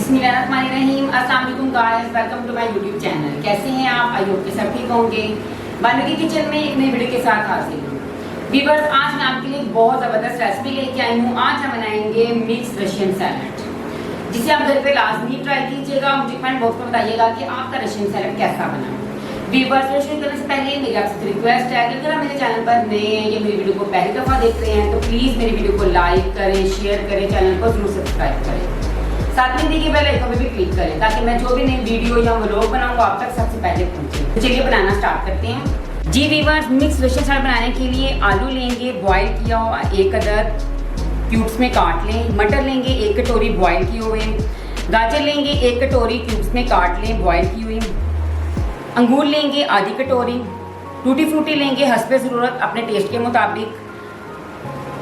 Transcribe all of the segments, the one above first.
बिस्मिल्लाहिर्रहमानिर्रहीम। अस्सलाम वालेकुम guys, welcome to my YouTube channel. कैसे हैं आप? आई होप कि सब ठीक होंगे। बानगी किचन में एक नई वीडियो के साथ हाजिर हूँ। व्यूअर्स, आज मैं आपके लिए बहुत ज़बरदस्त रेसिपी लेके आई हूँ। आज हम बनाएंगे मिक्स रशियन सैलेड, जिसे आप घर पे लाजमी ट्राई कीजिएगा। मुझे कमेंट बॉक्स में बताइएगा कि आपका रशियन सैलेड कैसा बना। व्यूअर्स, शुरू करने से पहले मेरी आपसे रिक्वेस्ट है कि अगर आप मेरे चैनल पर नए हैं या मेरी वीडियो को पहली दफ़ा देख रहे हैं तो प्लीज़ मेरी वीडियो को लाइक करें, शेयर करें, चैनल को जरूर सब्सक्राइब करें। साथ में दी गई बेल आइकन पे भी क्लिक करें ताकि मैं जो भी नई वीडियो या व्लॉग बनाऊंगा आप तक सबसे पहले पहुंचे। तो चलिए बनाना स्टार्ट करते हैं। जी व्यूअर्स, मिक्स रशियन सैलेड बनाने के लिए आलू लेंगे बॉईल किया हुआ 1 अदद, क्यूब्स में काट लें। मटर लेंगे 1 कटोरी बॉईल किए हुए। गाजर लेंगे 1 कटोरी, क्यूब्स में काट लें, बॉईल की हुई। अंगूर लेंगे आधी कटोरी। टूटी फ्रूटी लेंगे हस्बे ज़रूरत अपने टेस्ट के मुताबिक।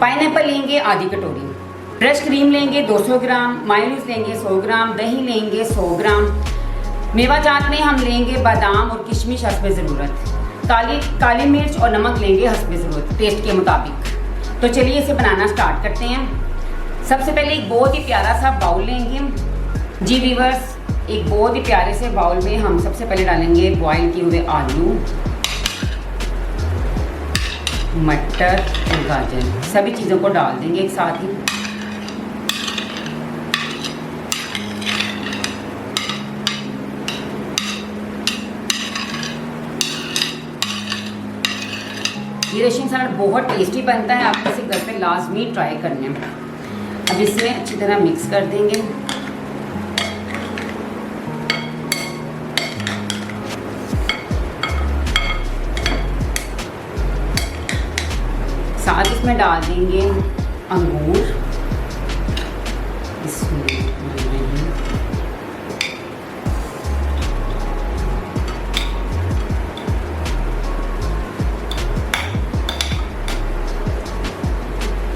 पाइनएप्पल लेंगे आधी कटोरी। फ्रेश क्रीम लेंगे 200 ग्राम। मायोनीज लेंगे 100 ग्राम। दही लेंगे 100 ग्राम। मेवा जात में हम लेंगे बादाम और किशमिश हस्बे ज़रूरत। काली मिर्च और नमक लेंगे हस्बे ज़रूरत टेस्ट के मुताबिक। तो चलिए इसे बनाना स्टार्ट करते हैं। सबसे पहले एक बहुत ही प्यारा सा बाउल लेंगे। जी व्यूअर्स, एक बहुत ही प्यारे से बाउल में हम सबसे पहले डालेंगे बॉईल किए हुए आलू, मटर और गाजर। सभी चीज़ों को डाल देंगे एक साथ ही। ये रशियन सैलेड बहुत टेस्टी बनता है, आप इसे घर पे लाजमी ट्राई करने। अब इसे अच्छी तरह मिक्स कर देंगे। साथ इसमें डाल देंगे अंगूर,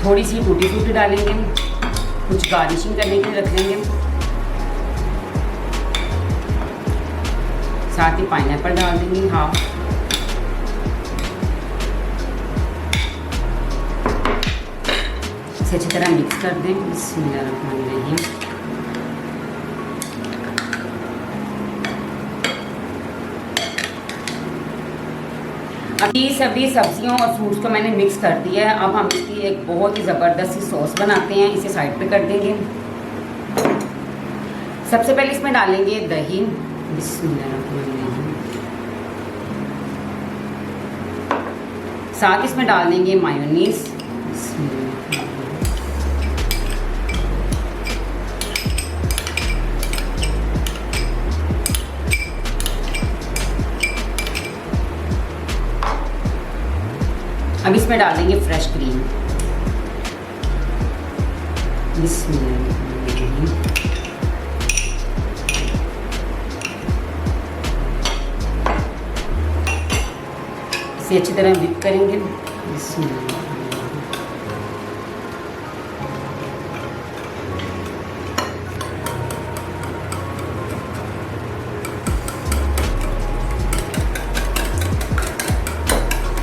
थोड़ी सी टूटी फ्रूटी डालेंगे, कुछ गार्निशिंग करने के लिए रख लेंगे। साथ ही पाइनएप्पल डाल देंगे हाफ। इसे अच्छी तरह मिक्स कर दें। बिस्मिल्लाहिर्रहमानिर्रहीम। अभी सभी सब्जियों और फ्रूट्स को मैंने मिक्स कर दिया है। अब हम इसकी एक बहुत ही ज़बरदस्त सी सॉस बनाते हैं। इसे साइड पे कर देंगे। सबसे पहले इसमें डालेंगे दही। बिस्मिल्लाहिर्रहमानिर्रहीम। साथ इसमें डाल देंगे मायोनीज। अब इसमें डाल देंगे फ्रेश क्रीम। बिस्मिल्लाहिर्रहमानिर्रहीम। इसे अच्छी तरह विप करेंगे। बिस्मिल्लाहिर्रहमानिर्रहीम।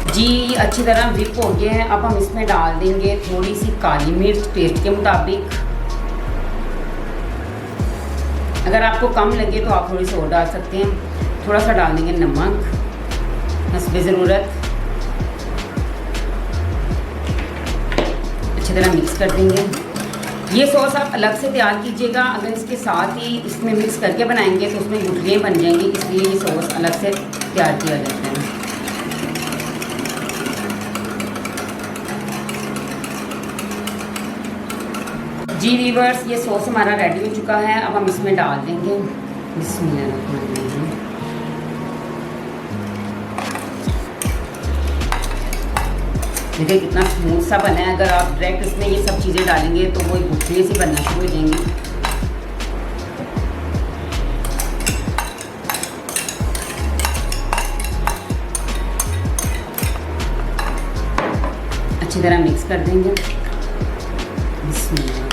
जी अच्छी तरह विप हो गए हैं। अब हम इसमें डाल देंगे थोड़ी सी काली मिर्च टेस्ट के मुताबिक। अगर आपको कम लगे तो आप थोड़ी सी और डाल सकते हैं। थोड़ा सा डाल देंगे नमक हस्बे ज़रूरत। अच्छी तरह मिक्स कर देंगे। ये सॉस आप अलग से तैयार कीजिएगा। अगर इसके साथ ही इसमें मिक्स करके बनाएंगे तो उसमें गुठलियाँ बन जाएंगी, इसलिए ये सॉस अलग से तैयार किया जाता है। जी व्यूअर्स, ये सॉस हमारा रेडी हो चुका है। अब हम इसमें डाल देंगे। बिस्मिल्लाहिर्रहमानिर्रहीम। देखिए कितना स्मूथ सा बना है। अगर आप डायरेक्ट इसमें ये सब चीज़ें डालेंगे तो वो गुठली से बनना शुरू हो जाएंगी। अच्छी तरह मिक्स कर देंगे। बिस्मिल्लाह।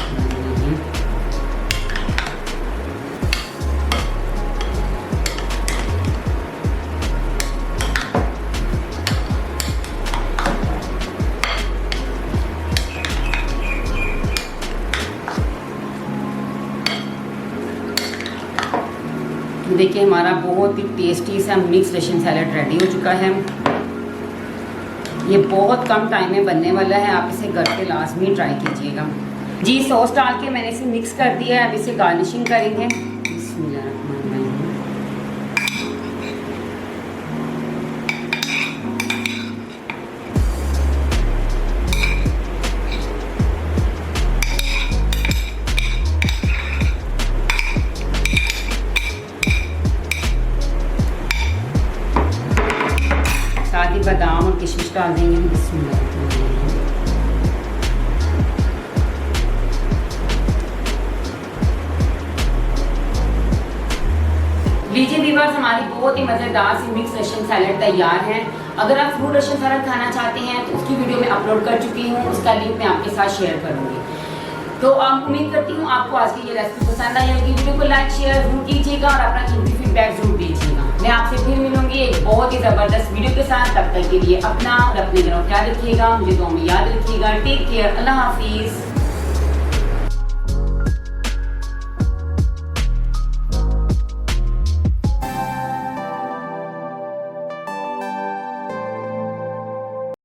देखिए हमारा बहुत ही टेस्टी सा मिक्स रशियन सैलड रेडी हो चुका है। ये बहुत कम टाइम में बनने वाला है, आप इसे घर पे लाजमी ट्राई कीजिएगा। जी सॉस डाल के मैंने इसे मिक्स कर दिया है, अब इसे गार्निशिंग करेंगे। साथ ही बादाम और किशमिश डाल देंगे। लीजिए व्यूअर्स, हमारी बहुत ही मज़ेदार सी मिक्स रशियन सैलड तैयार है। अगर आप फ्रूट रशियन सैलड खाना चाहते हैं तो उसकी वीडियो मैं अपलोड कर चुकी हूँ, उसका लिंक मैं आपके साथ शेयर करूँगी। तो उम्मीद करती हूँ आपको आज की ये रेसिपी पसंद आई होगी। वीडियो को लाइक शेयर जरूर कीजिएगा और अपना कीमती फीडबैक जरूर दीजिएगा। मैं आपसे फिर मिलूंगी एक बहुत ही ज़बरदस्त वीडियो के साथ। तब तक के लिए अपना और अपने घरों ख्याल रखिएगा, मुझे दुआ में याद रखिएगा। टेक केयर, अल्लाह हाफिज़।